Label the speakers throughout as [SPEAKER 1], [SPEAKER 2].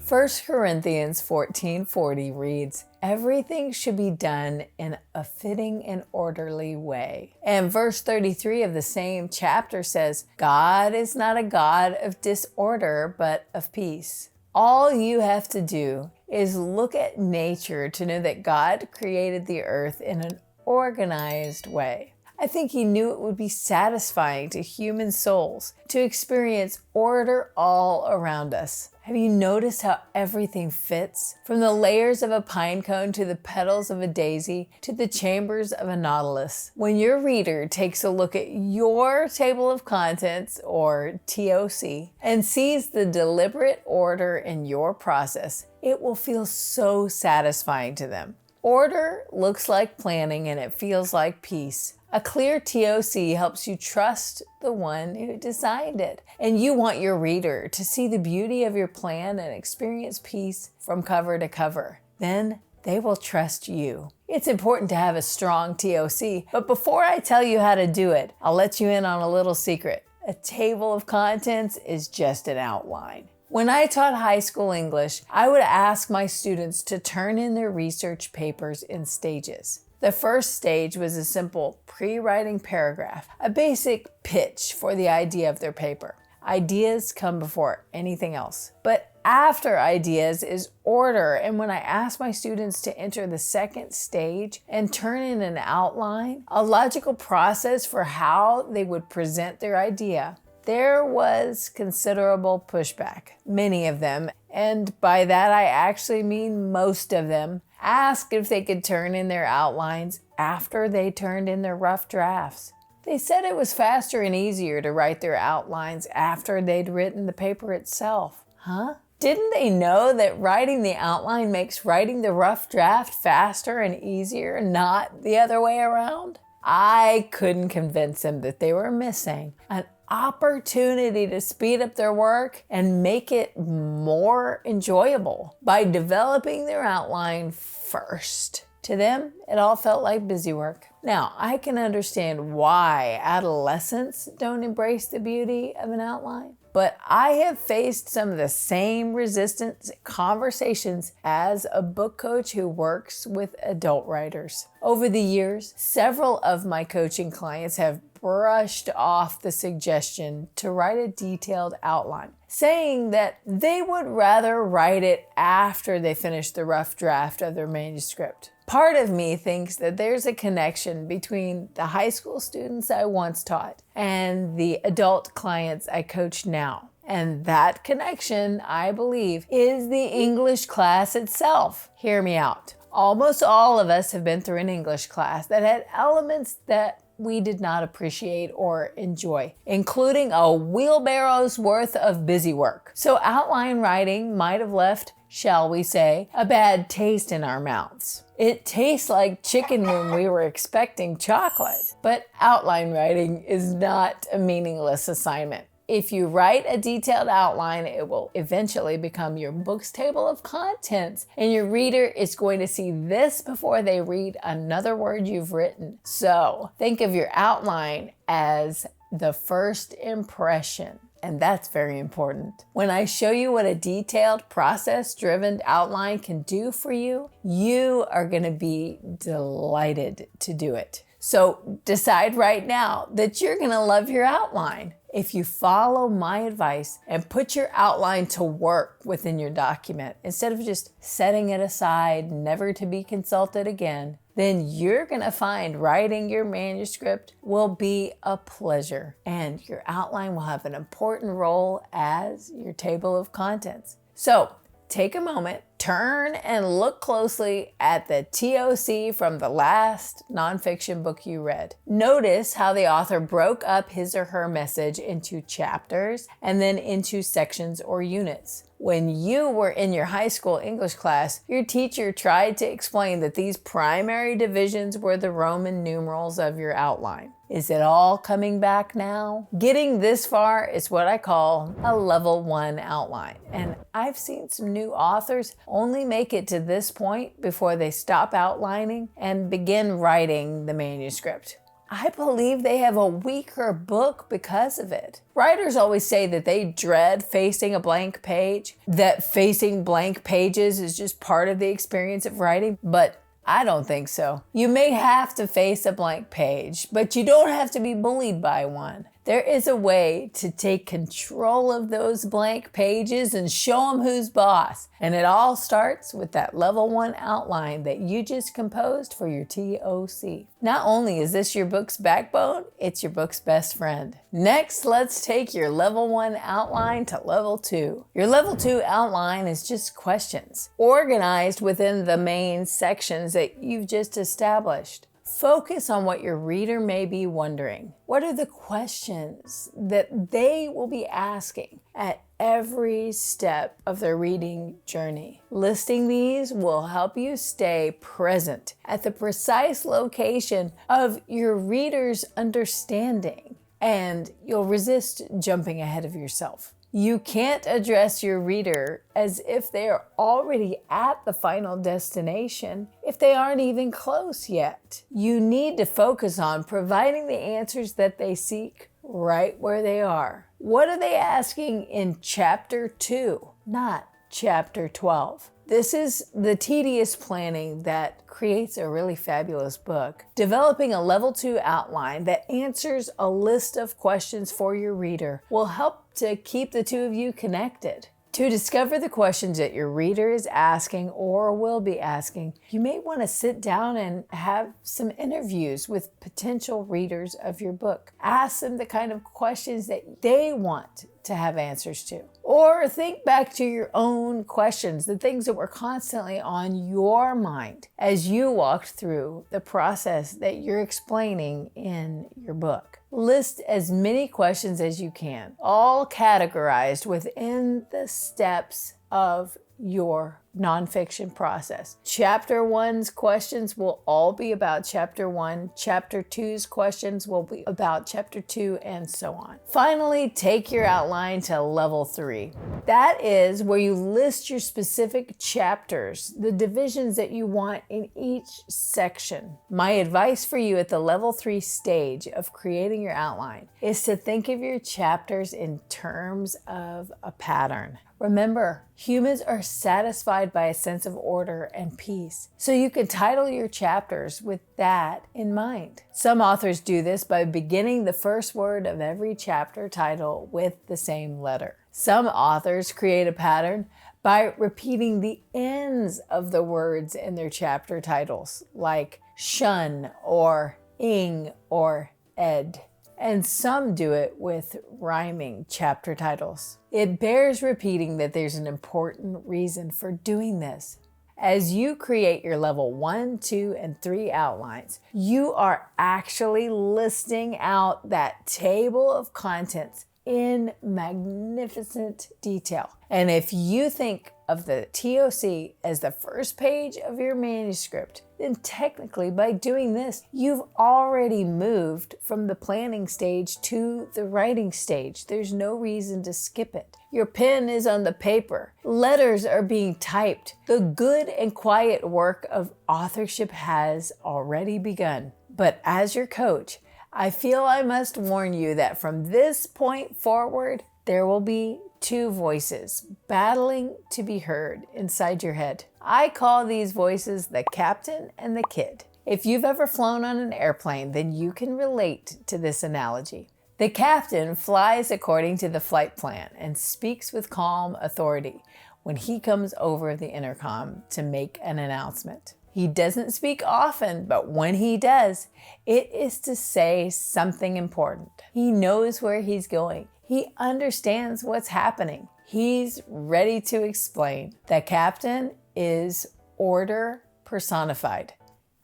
[SPEAKER 1] 1 Corinthians 14:40 reads, "Everything should be done in a fitting and orderly way." And verse 33 of the same chapter says, "God is not a God of disorder, but of peace." All you have to do is look at nature to know that God created the earth in an organized way. I think he knew it would be satisfying to human souls to experience order all around us. Have you noticed how everything fits? From the layers of a pine cone to the petals of a daisy to the chambers of a nautilus. When your reader takes a look at your table of contents, or TOC, and sees the deliberate order in your process, it will feel so satisfying to them. Order looks like planning and it feels like peace. A clear TOC helps you trust the one who designed it. And you want your reader to see the beauty of your plan and experience peace from cover to cover. Then they will trust you. It's important to have a strong TOC, but before I tell you how to do it, I'll let you in on a little secret. A table of contents is just an outline. When I taught high school English, I would ask my students to turn in their research papers in stages. The first stage was a simple pre-writing paragraph, a basic pitch for the idea of their paper. Ideas come before anything else. But after ideas is order, and when I asked my students to enter the second stage and turn in an outline, a logical process for how they would present their idea, there was considerable pushback. Many of them, and by that I actually mean most of them, asked if they could turn in their outlines after they turned in their rough drafts. They said it was faster and easier to write their outlines after they'd written the paper itself. Huh? Didn't they know that writing the outline makes writing the rough draft faster and easier, not the other way around? I couldn't convince them that they were missing an opportunity to speed up their work and make it more enjoyable by developing their outline first. To them, it all felt like busy work. Now, I can understand why adolescents don't embrace the beauty of an outline, but I have faced some of the same resistance conversations as a book coach who works with adult writers. Over the years, several of my coaching clients have brushed off the suggestion to write a detailed outline, saying that they would rather write it after they finish the rough draft of their manuscript. Part of me thinks that there's a connection between the high school students I once taught and the adult clients I coach now. And that connection, I believe, is the English class itself. Hear me out. Almost all of us have been through an English class that had elements that we did not appreciate or enjoy, including a wheelbarrow's worth of busy work. So outline writing might have left, shall we say, a bad taste in our mouths. It tastes like chicken when we were expecting chocolate. But outline writing is not a meaningless assignment. If you write a detailed outline, it will eventually become your book's table of contents, and your reader is going to see this before they read another word you've written. So think of your outline as the first impression, and that's very important. When I show you what a detailed, process-driven outline can do for you, you are going to be delighted to do it. So decide right now that you're going to love your outline. If you follow my advice and put your outline to work within your document, instead of just setting it aside, never to be consulted again, then you're going to find writing your manuscript will be a pleasure, and your outline will have an important role as your table of contents. So take a moment, turn and look closely at the TOC from the last nonfiction book you read. Notice how the author broke up his or her message into chapters and then into sections or units. When you were in your high school English class, your teacher tried to explain that these primary divisions were the Roman numerals of your outline. Is it all coming back now? Getting this far is what I call a level 1 outline. And I've seen some new authors only make it to this point before they stop outlining and begin writing the manuscript. I believe they have a weaker book because of it. Writers always say that they dread facing a blank page, that facing blank pages is just part of the experience of writing, but I don't think so. You may have to face a blank page, but you don't have to be bullied by one. There is a way to take control of those blank pages and show them who's boss. And it all starts with that level 1 outline that you just composed for your TOC. Not only is this your book's backbone, it's your book's best friend. Next, let's take your level 1 outline to level 2. Your level 2 outline is just questions, organized within the main sections that you've just established. Focus on what your reader may be wondering. What are the questions that they will be asking at every step of their reading journey? Listing these will help you stay present at the precise location of your reader's understanding, and you'll resist jumping ahead of yourself. You can't address your reader as if they are already at the final destination if they aren't even close yet. You need to focus on providing the answers that they seek right where they are. What are they asking in chapter 2, not chapter 12? This is the tedious planning that creates a really fabulous book. Developing a level 2 outline that answers a list of questions for your reader will help to keep the two of you connected. To discover the questions that your reader is asking or will be asking, you may want to sit down and have some interviews with potential readers of your book. Ask them the kind of questions that they want to have answers to. Or think back to your own questions, the things that were constantly on your mind as you walked through the process that you're explaining in your book. List as many questions as you can, all categorized within the steps of your nonfiction process. Chapter 1's questions will all be about chapter 1. Chapter 2's questions will be about chapter 2, and so on. Finally, take your outline to level 3. That is where you list your specific chapters, the divisions that you want in each section. My advice for you at the level 3 stage of creating your outline is to think of your chapters in terms of a pattern. Remember, humans are satisfied by a sense of order and peace, so you can title your chapters with that in mind. Some authors do this by beginning the first word of every chapter title with the same letter. Some authors create a pattern by repeating the ends of the words in their chapter titles, like shun or ing or ed. And some do it with rhyming chapter titles. It bears repeating that there's an important reason for doing this. As you create your level 1, 2, and 3 outlines, you are actually listing out that table of contents in magnificent detail. And if you think of the TOC as the first page of your manuscript, then technically by doing this, you've already moved from the planning stage to the writing stage. There's no reason to skip it. Your pen is on the paper. Letters are being typed. The good and quiet work of authorship has already begun. But as your coach, I feel I must warn you that from this point forward, there will be 2 voices battling to be heard inside your head. I call these voices the captain and the kid. If you've ever flown on an airplane, then you can relate to this analogy. The captain flies according to the flight plan and speaks with calm authority when he comes over the intercom to make an announcement. He doesn't speak often, but when he does, it is to say something important. He knows where he's going. He understands what's happening. He's ready to explain. The captain is order personified,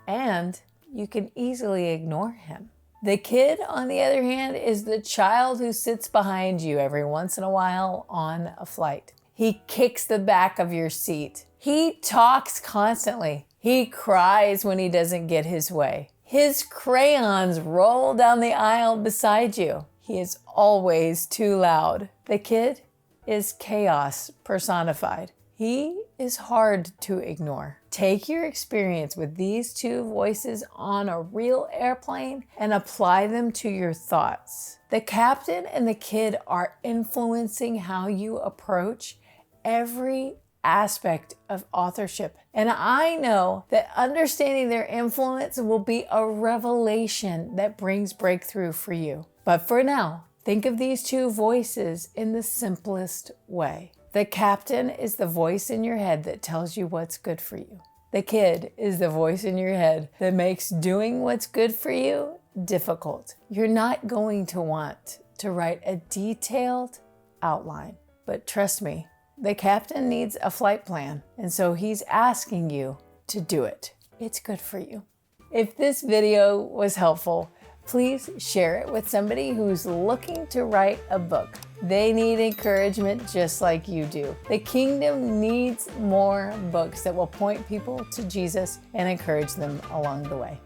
[SPEAKER 1] and you can easily ignore him. The kid, on the other hand, is the child who sits behind you every once in a while on a flight. He kicks the back of your seat. He talks constantly. He cries when he doesn't get his way. His crayons roll down the aisle beside you. He is always too loud. The kid is chaos personified. He is hard to ignore. Take your experience with these two voices on a real airplane and apply them to your thoughts. The captain and the kid are influencing how you approach every aspect of authorship. And I know that understanding their influence will be a revelation that brings breakthrough for you. But for now, think of these two voices in the simplest way. The captain is the voice in your head that tells you what's good for you. The kid is the voice in your head that makes doing what's good for you difficult. You're not going to want to write a detailed outline, but trust me, the captain needs a flight plan, and so he's asking you to do it. It's good for you. If this video was helpful, please share it with somebody who's looking to write a book. They need encouragement just like you do. The kingdom needs more books that will point people to Jesus and encourage them along the way.